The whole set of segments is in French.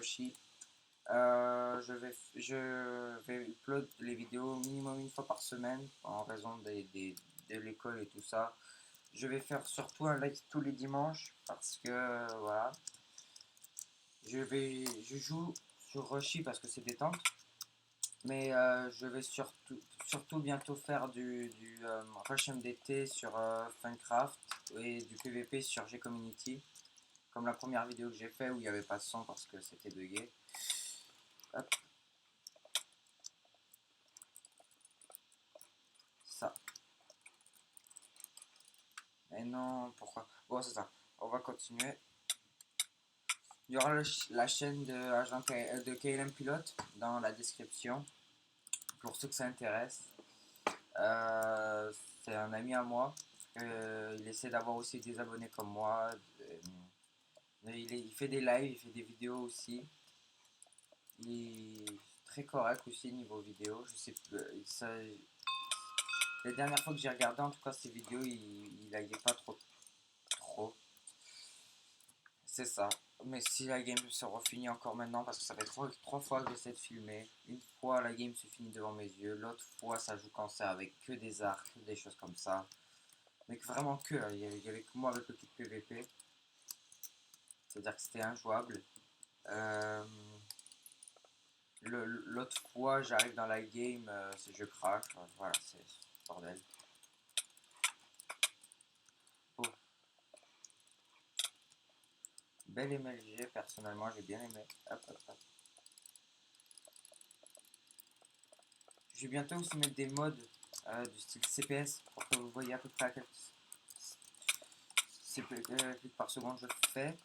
Yoshi. Je vais upload les vidéos minimum une fois par semaine en raison de l'école et tout ça. Je vais faire surtout un live tous les dimanches parce que voilà. Je joue sur Roshi parce que c'est détente. Mais je vais surtout bientôt faire du Rush MDT sur Funcraft et du PVP sur G-Community. Comme la première vidéo que j'ai fait où il n'y avait pas de son parce que c'était bugué. Hop, ça. Mais non, pourquoi? Bon, c'est ça. On va continuer. Il y aura la chaîne de KLM Pilote dans la description pour ceux que ça intéresse. Euh, c'est un ami à moi. Il essaie d'avoir aussi des abonnés comme moi. Il fait des lives, il fait des vidéos aussi. Il est très correct aussi niveau vidéo. Je sais plus. La dernière fois que j'ai regardé en tout cas ses vidéos, il laguait pas trop. C'est ça. Mais si la game se refinit encore maintenant, parce que ça fait trois fois que j'essaie de filmer. Une fois la game se finit devant mes yeux, l'autre fois ça joue quand c'est avec que des arcs, des choses comme ça. Mais vraiment que, hein. Il y avait que moi avec le kit PVP. C'est-à-dire que c'était injouable. Euh, L'autre fois j'arrive dans la game, je craque. Voilà, c'est bordel. Oh, belle MLG, personnellement j'ai bien aimé. Hop, hop, hop. Je vais bientôt aussi mettre des mods du style CPS pour que vous voyez à peu près à quel clic par seconde je fais.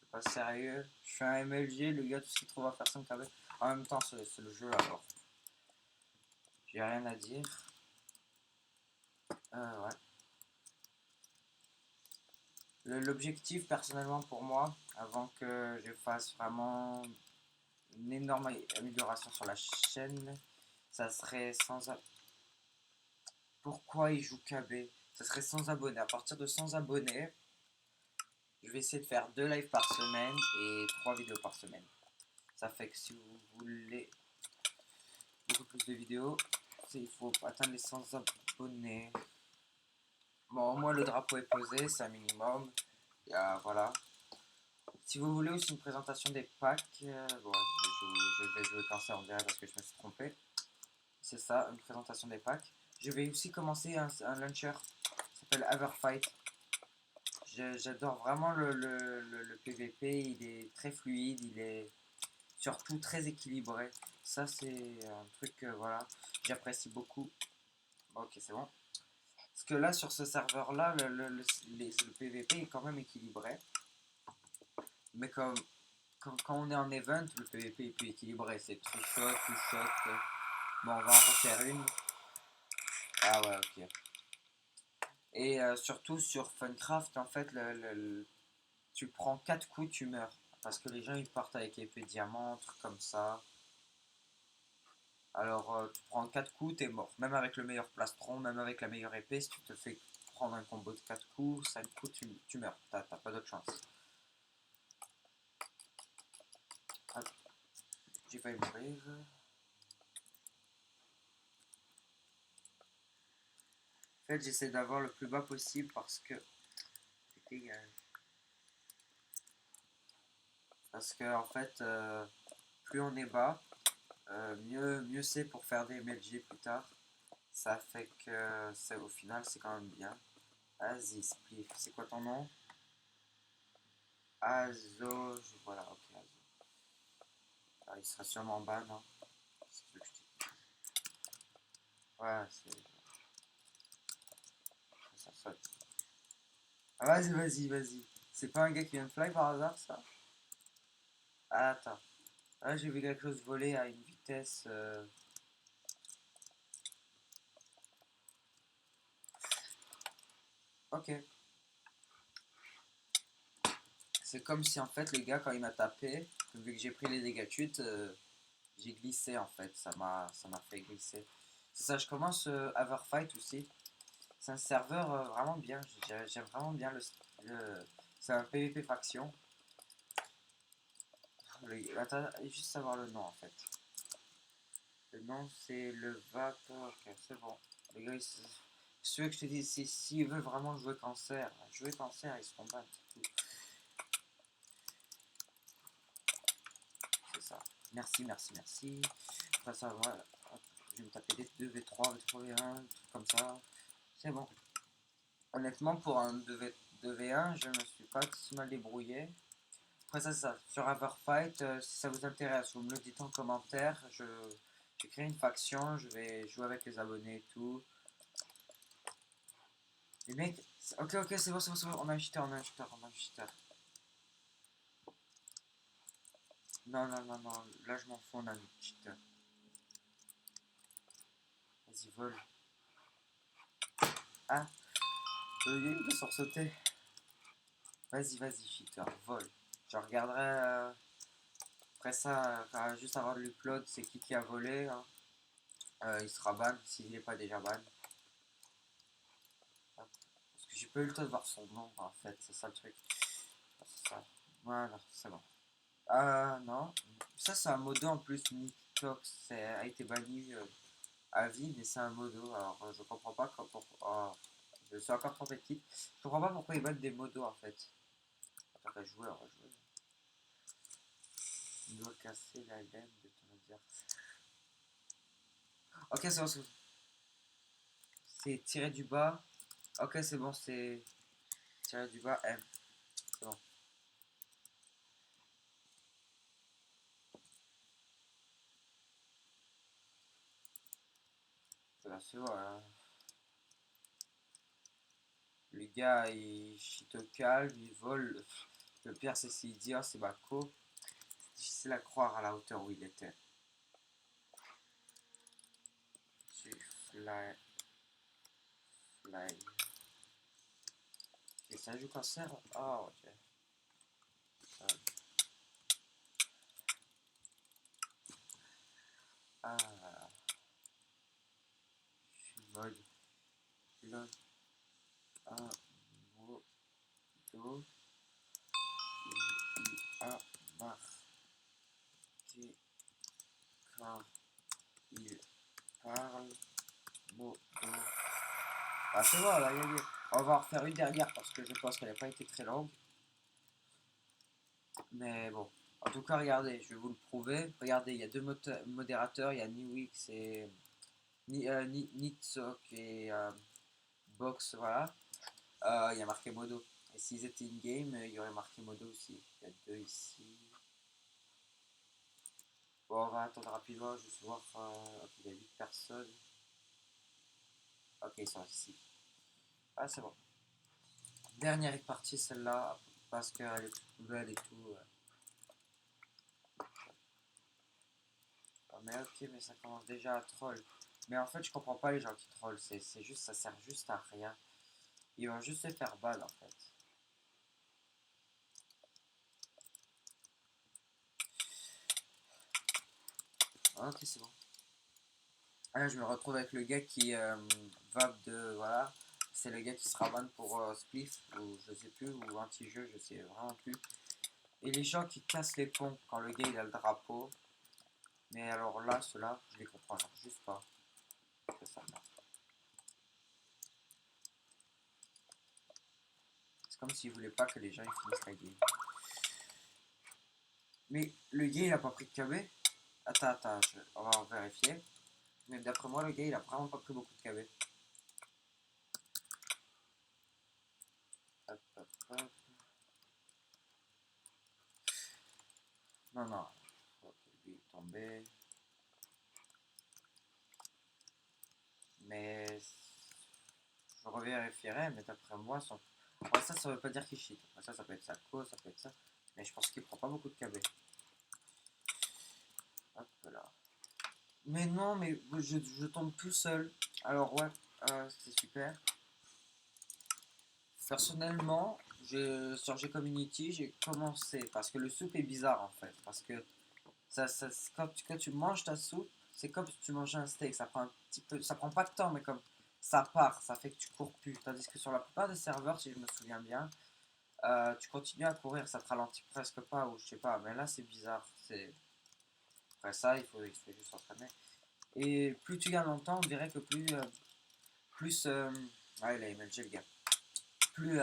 C'est pas sérieux. Je suis un MLG, le gars tout ce qu'il trouve à faire 5 KB. En même temps c'est le jeu alors. J'ai rien à dire. Ouais. L'objectif personnellement pour moi, avant que je fasse vraiment une énorme amélioration sur la chaîne, ça serait Pourquoi il joue KB? Ça serait 100 abonnés. À partir de 100 abonnés, je vais essayer de faire 2 lives par semaine et 3 vidéos par semaine. Ça fait que si vous voulez beaucoup plus de vidéos, il faut atteindre les 100 abonnés. Bon, au moins le drapeau est posé, c'est un minimum. Voilà. Si vous voulez aussi une présentation des packs, bon, je vais jouer cancer en direct parce que je me suis trompé. C'est ça, une présentation des packs. Je vais aussi commencer un launcher qui s'appelle Everfight. J'adore vraiment le PVP, il est très fluide, il est surtout très équilibré. Ça, c'est un truc que voilà, j'apprécie beaucoup. Ok, c'est bon. Parce que là, sur ce serveur-là, le PVP est quand même équilibré. Mais quand on est en event, le PVP est plus équilibré. C'est two shot, two shot. Bon, on va en refaire une. Ah ouais, ok. Et surtout sur Funcraft, en fait, tu prends 4 coups, tu meurs. Parce que les gens ils partent avec épée diamant, trucs comme ça. Alors tu prends 4 coups, t'es mort. Même avec le meilleur plastron, même avec la meilleure épée, si tu te fais prendre un combo de 4 coups, 5 coups, tu meurs. T'as pas d'autre chance. Hop, j'ai failli mourir. En fait, j'essaie d'avoir le plus bas possible parce que. Dégage. Parce que, en fait, plus on est bas, mieux c'est pour faire des MLG plus tard. Ça fait que, au final, c'est quand même bien. Vas-y, Spliff, c'est quoi ton nom? Azo, voilà, ok, Azo. Ah, il sera sûrement en bas, non? Ouais, ça saute. Ah, vas-y. C'est pas un gars qui vient de fly par hasard, ça? Ah, attends. Ah, j'ai vu quelque chose voler à une vitesse. Ok. C'est comme si en fait le gars quand il m'a tapé, vu que j'ai pris les dégâts de chute, j'ai glissé en fait. Ça m'a fait glisser. C'est ça, je commence Everfight aussi. C'est un serveur vraiment bien. J'aime vraiment bien C'est un PVP faction. Attends, juste savoir le nom en fait. Le nom c'est le vapeur. Ok, c'est bon. Les gars, ceux que je te dis, s'ils veulent vraiment jouer cancer, ils seront ban, c'est tout. C'est ça. Merci, merci, merci. Après ça, voilà. Je vais me taper des 2v3, V3, V1, trucs comme ça. C'est bon. Honnêtement, pour un 2v1, je me suis pas si mal débrouillé. Après ça, c'est ça. Sur Everfight, si ça vous intéresse, vous me le dites en commentaire. Je crée une faction, je vais jouer avec les abonnés et tout. Les mecs, ok, ok, c'est bon, c'est bon, c'est bon. On a un cheater, on a un cheater, on a un cheater. Non, non, non, non. Là, je m'en fous, on a un cheater. Vas-y, vole. Ah, il peut sursauter. Vas-y, vas-y, cheater, vole. Je regarderai après ça, juste avant de l'upload, c'est qui a volé. Hein. Il sera ban s'il n'est pas déjà ban. Parce que j'ai pas eu le temps de voir son nom en fait, c'est ça le truc. C'est ça. Voilà, c'est bon. Ah non, ça c'est un modo en plus, Nitox a été banni à vie, mais c'est un modo. Alors je comprends pas je suis encore trompé de titre. Je comprends pas pourquoi ils bannent des modos en fait. Attends, on va jouer, on va jouer. Il doit casser la laine de ton adversaire. Ok, c'est bon, c'est tiré du bas. Ok, c'est bon, c'est tiré du bas M. C'est bon. C'est bon. Hein. Le gars, il cheat au calme, il vole. Le pire, c'est s'il dit, oh, c'est Bako. C'est difficile à croire à la hauteur où il était. Fly. Fly. Et ça joue cancer. Oh, ok. Ah. Je suis mode. Pilote. Un modo. Il a marqué quand il parle modo. Ah, c'est bon, là, on va en refaire une dernière parce que je pense qu'elle n'a pas été très longue. Mais bon. En tout cas, regardez, je vais vous le prouver. Regardez, il y a deux modérateurs. Il y a Niwix et Nitsok et Box, voilà. Il y a marqué Modo. Et s'ils étaient in-game, il y aurait marqué Modo aussi. Il y a deux ici. Bon, on va attendre rapidement, juste voir. Ok, il y a 8 personnes. Ok, ils sont ici. Ah, c'est bon. Dernière partie, celle-là, parce qu'elle est toute nouvelle et tout. Oh, mais ok, mais ça commence déjà à troll. Mais en fait, je comprends pas les gens qui trollent. C'est juste, ça sert juste à rien. Ils vont juste se faire balle en fait. Ah, ok, c'est bon. Ah, là, je me retrouve avec le gars qui va de. Voilà. C'est le gars qui sera ban pour Spliff, ou je sais plus, ou anti-jeu, je sais vraiment plus. Et les gens qui cassent les ponts quand le gars il a le drapeau. Mais alors là, ceux-là, je les comprends juste pas. Que ça marche pas. C'est comme s'ils voulaient pas que les gens ils finissent la game. Mais le gars il a pas pris de KB. Attends, on va vérifier. Mais d'après moi, le gars il a vraiment pas pris beaucoup de KB. Hop, hop, hop. Non, non. Ok, lui est tombé. Mais je revérifierai, mais d'après moi, son. Bon, ça veut pas dire qu'il cheat. Ça peut être sa cause, ça peut être ça. Mais je pense qu'il prend pas beaucoup de KB. Hop là. Mais non, mais je tombe tout seul. Alors, ouais, c'est super. Personnellement, sur G-Community, j'ai commencé parce que le soupe est bizarre en fait. Parce que quand tu manges ta soupe, c'est comme si tu mangeais un steak. Ça prend un petit peu, ça prend pas de temps, mais comme ça part, ça fait que tu cours plus. Tandis que sur la plupart des serveurs, si je me souviens bien, tu continues à courir, ça te ralentit presque pas, ou je sais pas, mais là c'est bizarre. Après ça, il faut juste s'entraîner. Et plus tu gagnes longtemps, on dirait que plus. Ah, il a MLG le gars. Plus,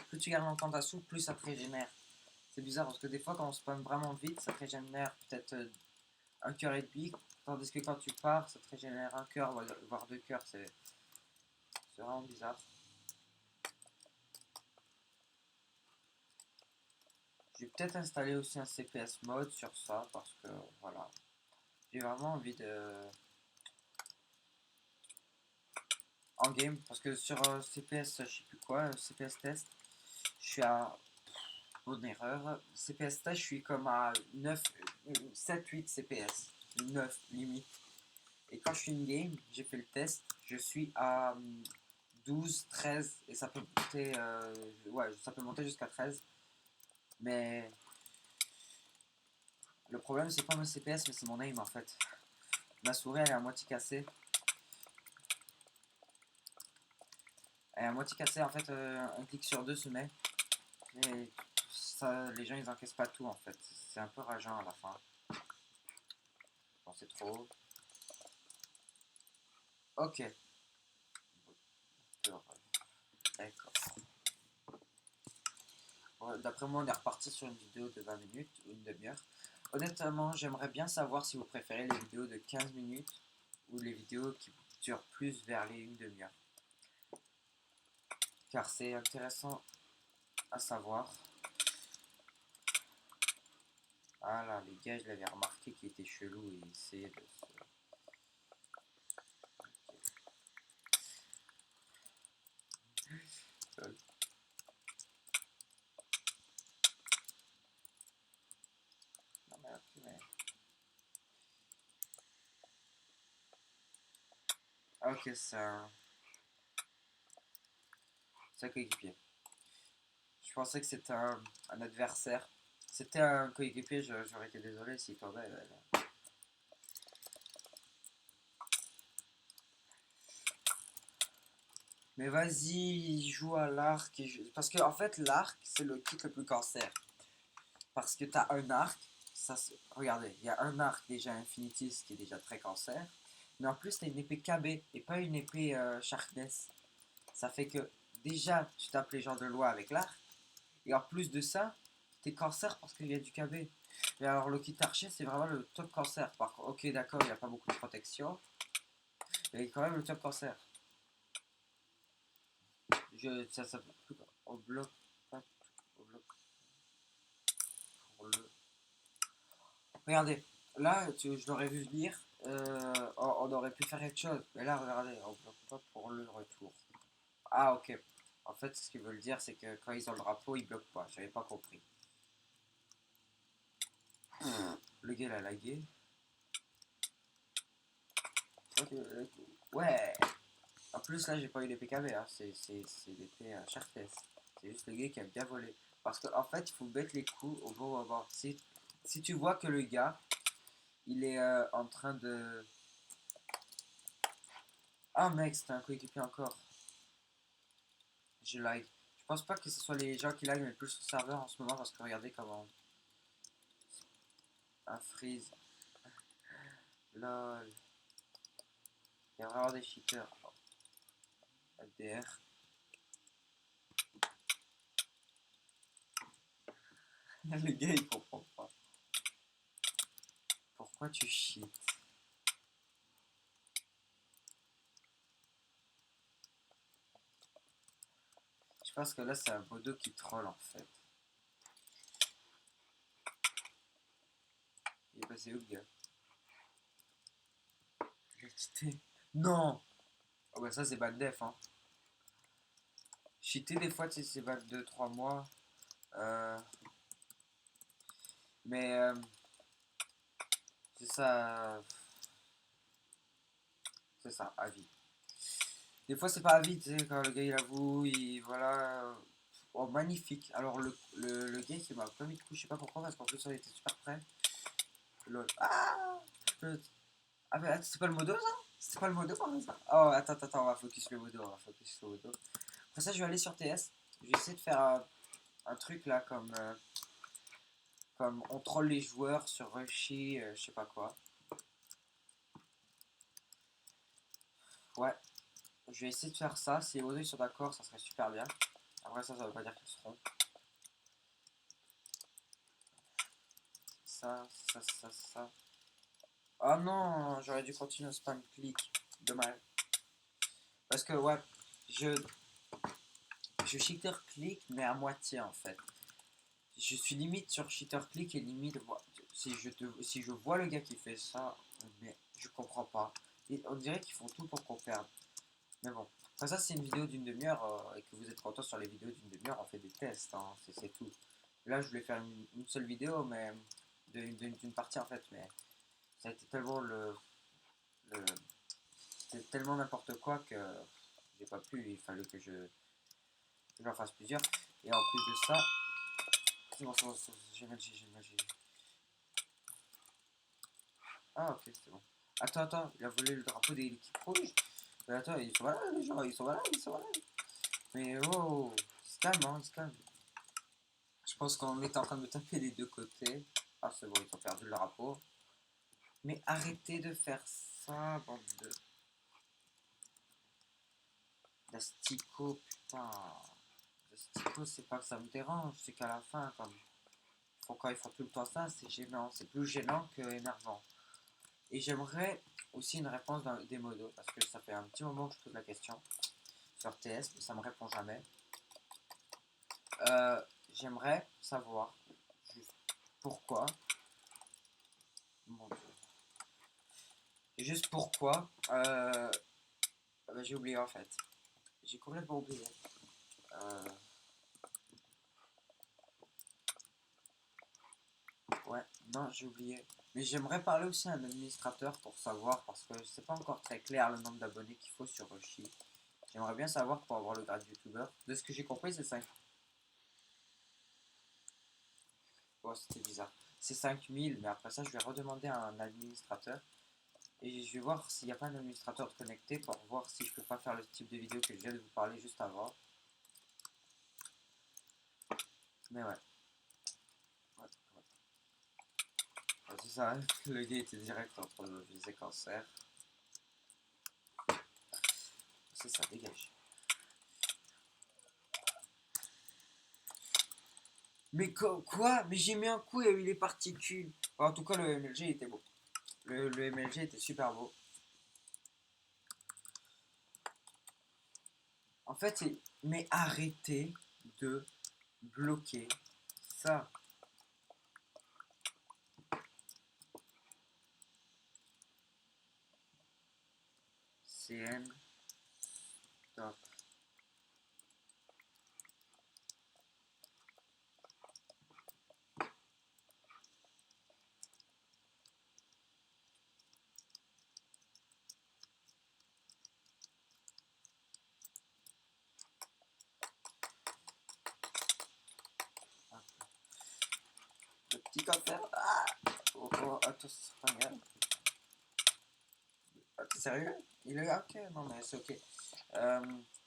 plus tu gardes longtemps ta soupe, plus ça te régénère. C'est bizarre parce que des fois, quand on spawn vraiment vite, ça te régénère peut-être un cœur et demi. Tandis que quand tu pars, ça te régénère un cœur, voire deux cœurs. C'est vraiment bizarre. J'ai peut-être installé aussi un CPS mode sur ça parce que voilà. J'ai vraiment envie de. En game, parce que sur CPS, je sais plus quoi, CPS test, je suis à. Bonne erreur. CPS test, je suis comme à 9, 7, 8 CPS. 9 limite. Et quand je suis in game, j'ai fait le test, je suis à 12, 13 et ça peut monter, ouais, ça peut monter jusqu'à 13. Mais le problème, c'est pas mon CPS, mais c'est mon aim en fait. Ma souris, elle est à moitié cassée. Elle est à moitié cassée, en fait, un clic sur deux se met. Et ça, les gens, ils encaissent pas tout en fait. C'est un peu rageant à la fin. Bon, c'est trop. Ok. D'accord. D'après moi, on est reparti sur une vidéo de 20 minutes ou une demi-heure. Honnêtement, j'aimerais bien savoir si vous préférez les vidéos de 15 minutes ou les vidéos qui durent plus vers les une demi-heure. Car c'est intéressant à savoir. Ah là, les gars, je l'avais remarqué qui était chelou et il essayait de se... Okay. Non mais ok, mais... Ok, c'est un coéquipier. Je pensais que c'était un adversaire. C'était un coéquipier, j'aurais été désolé s'il tombait. Mais vas-y, joue à l'arc. Parce que en fait, l'arc, c'est le kit le plus cancer. Parce que t'as un arc. Regardez, il y a un arc déjà Infinitis qui est déjà très cancer. Mais en plus, t'as une épée KB et pas une épée Sharkness. Ça fait que déjà, tu tapes les gens de loi avec l'arc. Et en plus de ça, t'es cancer parce qu'il y a du KB. Et alors, le kit archer, c'est vraiment le top cancer. Par contre, ok, d'accord, il n'y a pas beaucoup de protection. Mais quand même le top cancer. Ça on bloque pas tout. On bloque pour le. Regardez, là, je l'aurais vu venir. On aurait pu faire quelque chose. Mais là, regardez, on bloque pas pour le retour. Ah, ok. En fait, ce qu'ils veulent dire, c'est que quand ils ont le drapeau, ils bloquent pas. J'avais pas compris. Le gars, il a lagué. Ouais. En plus, là, j'ai pas eu l'épée KB. Hein. C'est l'épée Sharkless. C'est juste le gars qui a bien volé. Parce qu'en fait, il faut mettre les coups au bon moment. Si tu vois que le gars, il est en train de... Ah mec, c'était un coéquipier encore. Je lag. Je pense pas que ce soit les gens qui lag, mais plus le serveur en ce moment, parce que regardez comment... Un freeze. Lol. Il y a vraiment des cheaters. ADR. Le gars, il comprend pas. Pourquoi tu cheats? Je pense que là, c'est un modo qui troll, en fait. Il est passé où, le gars? Il a cheaté. Non! Oh bah ça, c'est bad def, hein. Cheater, des fois, tu sais, c'est bad 2-3 mois. Euh, mais c'est ça. C'est ça, à vie. Des fois, c'est pas à vie, tu sais, quand le gars il avoue, voilà. Oh, magnifique. Alors, le gars qui m'a pas mis de coup, je sais pas pourquoi, parce qu'en plus, on était super près. Lol. Ah! Ah, mais attends, c'est pas le modo, ça? C'est pas le modo, par ça? Oh, attends, on va focus le modo, on va focus le modo. Après ça, je vais aller sur TS. Je vais essayer de faire un truc là comme on troll les joueurs sur Rushy, je sais pas quoi. Ouais, je vais essayer de faire ça. Si les autres sont d'accord, ça serait super bien. Après ça veut pas dire qu'ils seront. Ça. Oh non, j'aurais dû continuer au spam click. Dommage. Parce que ouais, je cheater click mais à moitié en fait. Je suis limite sur cheater click et limite si je vois le gars qui fait ça, mais je comprends pas. Et on dirait qu'ils font tout pour qu'on perde. Mais bon, après ça c'est une vidéo d'une demi-heure et que vous êtes content sur les vidéos d'une demi-heure, on fait des tests, hein, c'est tout. Là je voulais faire une seule vidéo mais d'une partie en fait, mais ça a été tellement le c'était tellement n'importe quoi que j'ai pas pu, il fallait que j'en fasse plusieurs. Et en plus de ça, c'est bon, j'ai magie. Ah ok, c'est bon. Attends, il a volé le drapeau de l'équipe rouge. Mais attends, ils sont malades les gens, ils sont malades. Mais oh, il se calme, hein, il se calme. Je pense qu'on est en train de me taper des deux côtés. Ah c'est bon, ils ont perdu le drapeau. Mais arrêtez de faire ça, bande d'asticots, putain. D'asticots, c'est pas que ça me dérange, c'est qu'à la fin, quand ils font tout le temps ça, c'est gênant. C'est plus gênant que énervant. Et j'aimerais aussi une réponse dans des modos, parce que ça fait un petit moment que je pose la question sur TS, mais ça me répond jamais. J'aimerais savoir juste pourquoi. Mon Dieu. Juste pourquoi. Bah, j'ai oublié en fait. J'ai complètement oublié. Ouais, non, j'ai oublié. Mais j'aimerais parler aussi à un administrateur pour savoir, parce que c'est pas encore très clair le nombre d'abonnés qu'il faut sur Roshi. J'aimerais bien savoir pour avoir le grade youtubeur. De ce que j'ai compris, c'est 5. Oh, c'était bizarre. C'est 5000, mais après ça, je vais redemander à un administrateur. Et je vais voir s'il n'y a pas un administrateur de connecté pour voir si je peux pas faire le type de vidéo que je viens de vous parler juste avant. Mais ouais. C'est ça, le gars était direct en train de me viser cancer. C'est ça, dégage. Mais quoi? Mais j'ai mis un coup, il y a eu les particules. Enfin, en tout cas, le MLG était beau. Le MLG était super beau. En fait, mais arrêtez de bloquer ça. CN. Stop. Le petit cancer. Ah oh, attends, c'est pas grave. T'es sérieux? Il est ok, non mais c'est ok.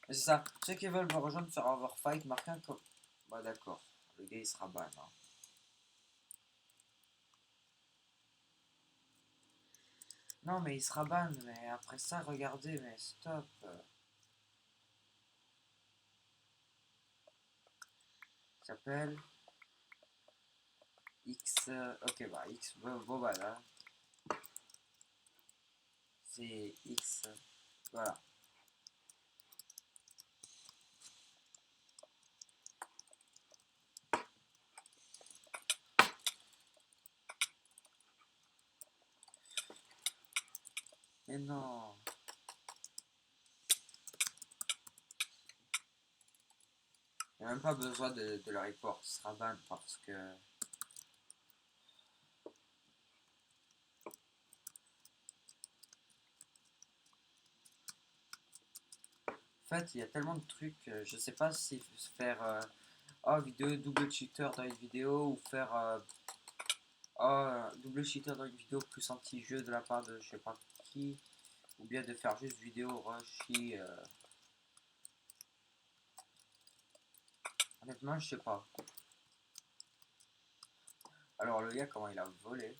C'est ça. Ceux qui veulent me rejoindre sur Overfight, marquez un comme. Bah d'accord. Le gars il sera ban. Hein. Non mais il sera ban, mais après ça, regardez, mais stop. Il s'appelle X. Ok, bah X. Bon bah là. C'est X. Voilà. Mais non. Il n'y a même pas besoin de le report. Il sera ban parce que. En fait, il y a tellement de trucs. Je sais pas si faire. Oh, vidéo double cheater dans une vidéo ou faire. Double cheater dans une vidéo plus anti-jeu de la part de je sais pas qui. Ou bien de faire juste vidéo rushy. Honnêtement, je sais pas. Alors le gars, comment il a volé?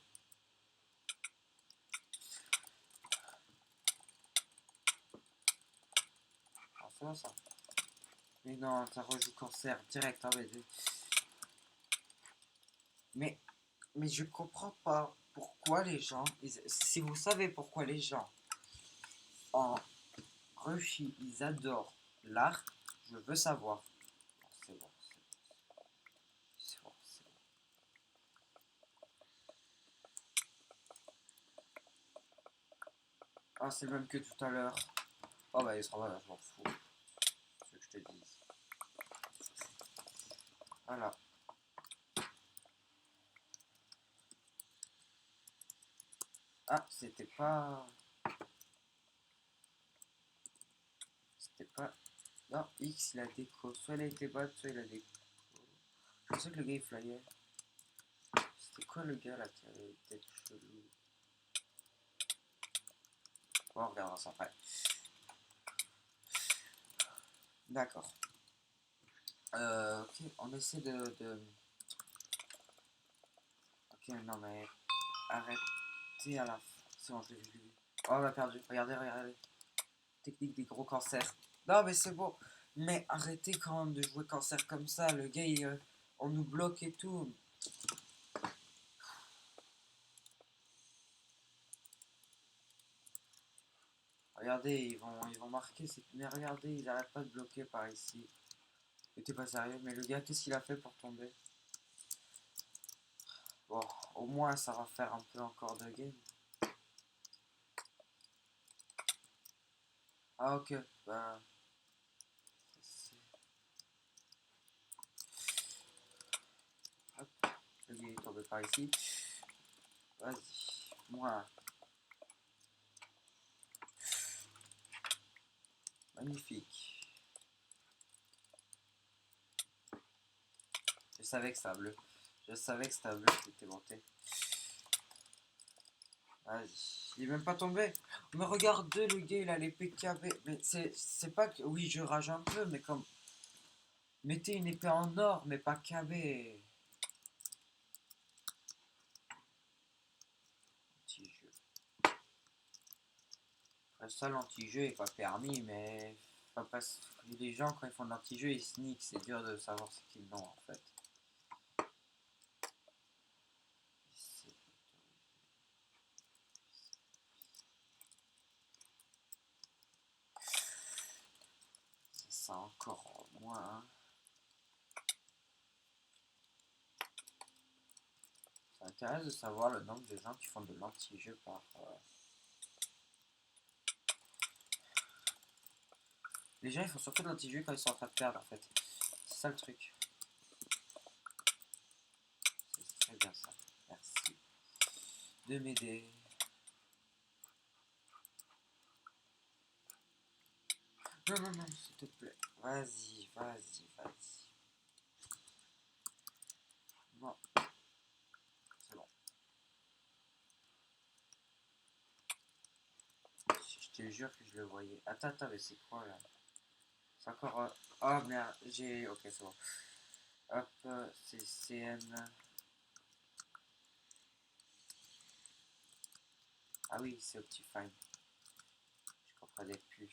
Ah, c'est bon ça. Mais non, ça rejoue cancer direct, hein, mais, mais je comprends pas pourquoi les gens, si vous savez pourquoi les gens en Russie, ils adorent l'art, je veux savoir. C'est bon, c'est bon, c'est bon. Ah, c'est le même que tout à l'heure. Oh bah il sera là, je m'en fous. Ce que je te dis. Voilà. Ah, c'était pas... C'était pas... Non, X, il a déco. Soit il a été bad, soit il a déco. Je pensais que le gars il flyait. C'était quoi le gars là qui avait une tête chelou? Bon, on regardera ça après. D'accord. Ok, on essaie de... Ok, non mais... Arrêtez à la fin. C'est bon, je l'ai vu, je l'ai vu. Oh, on a perdu. Regardez, regardez. Technique des gros cancers. Non, mais c'est bon. Mais arrêtez quand même de jouer cancer comme ça. Le gars, on nous bloque et tout. Regardez, ils vont marquer. Mais regardez, ils arrêtent pas de bloquer par ici. Mais t'es pas sérieux. Mais le gars, qu'est-ce qu'il a fait pour tomber? Bon, au moins, ça va faire un peu encore de game. Ah, ok. Ben... Hop. Le gars est tombé par ici. Vas-y. Moi. Magnifique. Je savais que ça bleu. Je savais que c'était bleu qui était monté. Vas-y. Il est même pas tombé. Mais regardez le gars, il a les PKB. Mais c'est pas que. Oui, je rage un peu, mais comme. Mettez une épée en or, mais pas KB. Anti-jeu. Après ça, l'anti-jeu est pas permis, mais. Les gens, quand ils font de l'anti-jeu, ils sneak. C'est dur de savoir ce qu'ils ont en fait. Ça encore moins. Ça m'intéresse de savoir le nombre de gens qui font de l'anti-jeu par. Les gens ils font surtout de l'anti-jeu quand ils sont en train de perdre en fait. C'est ça le truc. C'est très bien ça. Merci de m'aider. Non, non, non, s'il te plaît. Vas-y, vas-y, vas-y. Bon, c'est bon. Je te jure que je le voyais. Attends, attends, mais c'est quoi là? C'est encore. Oh merde, j'ai. Ok, c'est bon. Hop, c'est CN. Ah oui, c'est Optifine. Je comprenais plus.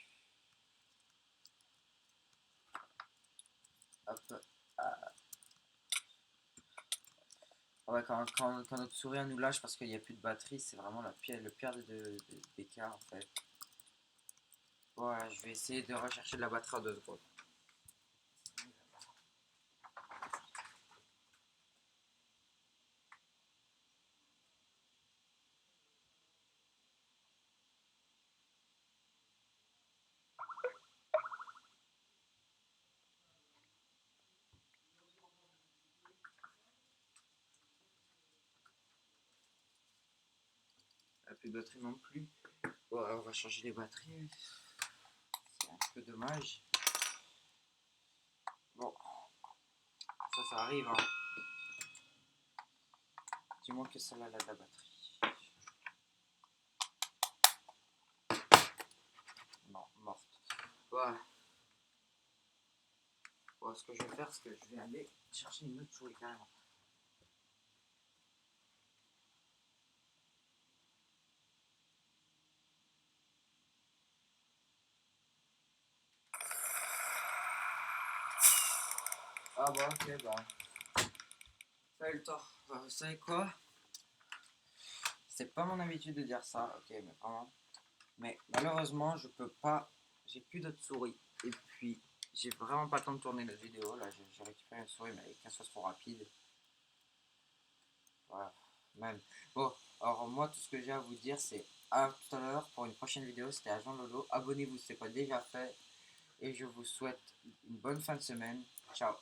Hop. Ah. Ouais, quand notre souris nous lâche parce qu'il n'y a plus de batterie, c'est vraiment le pire des cas en fait. Voilà, je vais essayer de rechercher de la batterie en 2 secondes. Il n'y a plus de batterie non plus. Bon, alors on va changer les batteries. C'est un peu dommage. Bon, ça arrive. Hein. Dis-moi que celle-là a de la batterie. Non, morte. Ouais. Bon, ce que je vais faire, c'est que je vais aller chercher une autre souris carrément. Ah bon, ok, bah. Ça eu le tort. Vous savez quoi? C'est pas mon habitude de dire ça, ok, mais vraiment. Mais malheureusement, je peux pas. J'ai plus d'autres souris. Et puis, j'ai vraiment pas le temps de tourner la vidéo. Là, j'ai récupéré une souris, mais qu'elle soit trop rapide. Voilà, même. Bon, alors moi, tout ce que j'ai à vous dire, c'est à tout à l'heure pour une prochaine vidéo. C'était Agent Lolo. Abonnez-vous si ce n'est pas déjà fait. Et je vous souhaite une bonne fin de semaine. Ciao.